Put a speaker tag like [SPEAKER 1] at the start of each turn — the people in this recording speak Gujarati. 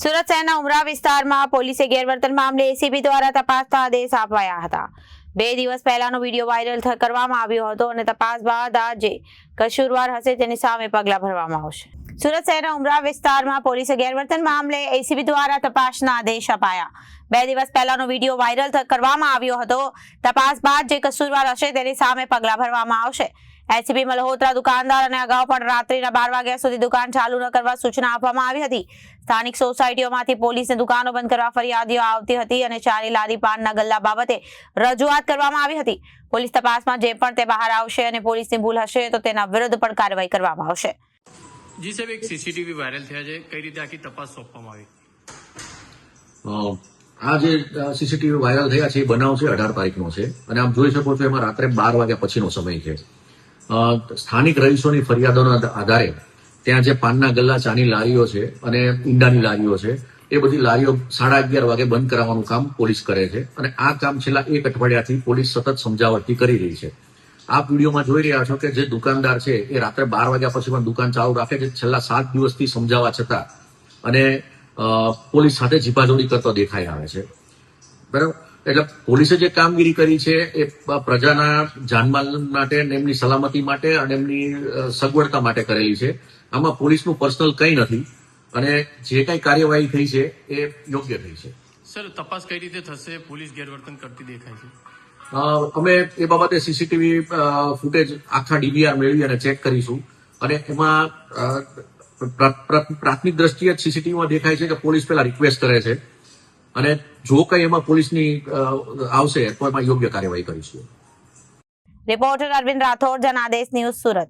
[SPEAKER 1] સુરત શહેરના ઉમરા વિસ્તારમાં પોલીસે ગેરવર્તન મામલે એસીબી દ્વારા તપાસના આદેશ અપાયા હતા। 2 દિવસ પહેલાનો વિડીયો વાયરલ કરવામાં આવ્યો હતો અને તપાસ બાદ આજે કસૂરવાર હશે તેની સામે પગલાં ભરવામાં આવશે। સુરત શહેરના ઉમરા વિસ્તારમાં પોલીસે ગેરવર્તન મામલે એસીબી દ્વારા તપાસના આદેશ અપાયા। 2 દિવસ પહેલાનો વિડીયો વાયરલ કરવામાં આવ્યો હતો। તપાસ બાદ જે કસૂરવાર હશે તેની સામે પગલાં ભરવામાં આવશે। એસીપી મલ્હોત્રા દુકાનદાર અને અગાઉ પણ રાત્રિના 12 વાગ્યા સુધી દુકાન ચાલુ ન કરવા સૂચના આપવામાં આવી હતી। સ્થાનિક સોસાયટીઓમાંથી પોલીસને દુકાનો બંધ કરવા ફરિયાદીઓ આવતી હતી અને ચાલી લારી પાનના ગલ્લા બાબતે રજૂઆત કરવામાં આવી હતી। પોલીસ તપાસમાં જે પણ તે બહાર આવશે અને પોલીસની ભૂલ હશે તો તેના વિરુદ્ધ પણ કાર્યવાહી કરવામાં આવશે।
[SPEAKER 2] જી સાહેબ, એક સીસીટીવી વાયરલ થયા છે, કઈ રીતે આખી તપાસ સોંપવામાં આવી?
[SPEAKER 3] આ જે સીસીટીવી વાયરલ થયા છે એ બનાવ છે 18 તારીખનો છે અને આપ જોઈ શકો છો એમાં રાત્રે 12 વાગ્યા પછીનો સમય છે। સ્થાનિક રહીશોની ફરિયાદોના આધારે ત્યાં જે પાનના ગલ્લા, ચાની લારીઓ છે અને ઈંડાની લારીઓ છે એ બધી લારીઓ 11:30 વાગે બંધ કરાવવાનું કામ પોલીસ કરે છે અને આ કામ છેલ્લા 1 અઠવાડિયાથી પોલીસ સતત સમજાવટથી કરી રહી છે। આપ વિડીયોમાં જોઈ રહ્યા છો કે જે દુકાનદાર છે એ રાત્રે 12 વાગ્યા પછી પણ દુકાન ચાલુ રાખે છે, છેલ્લા 7 દિવસથી સમજાવવા છતાં અને પોલીસ સાથે ઝીપાઝોડી કરતો દેખાઈ આવે છે, બરાબર। એટલે પોલીસે જે કામગીરી કરી છે એ પ્રજાના જાનમાલ માટે, એમની સલામતી માટે અને એમની સગવડતા માટે કરેલી છે। આમાં પોલીસનું પર્સનલ કંઈ નથી અને જે કઈ કાર્યવાહી થઈ છે એ યોગ્ય થઈ છે।
[SPEAKER 2] સર, તપાસ કઈ રીતે થશે? પોલીસ ગેરવર્તન કરતી દેખાય છે।
[SPEAKER 3] અમે એ બાબતે સીસીટીવી ફૂટેજ આખા ડીવીઆર મેળવી અને ચેક કરીશું અને એમાં પ્રાથમિક દ્રષ્ટિએ જ સીસીટીવીમાં દેખાય છે કે પોલીસ પહેલા રિક્વેસ્ટ કરે છે અને જો કઈ એમાં પોલીસની આવશે તો એમાં યોગ્ય કાર્યવાહી કરીશું।
[SPEAKER 1] Reporter Arvind Rathod, Janadesh news, Surat.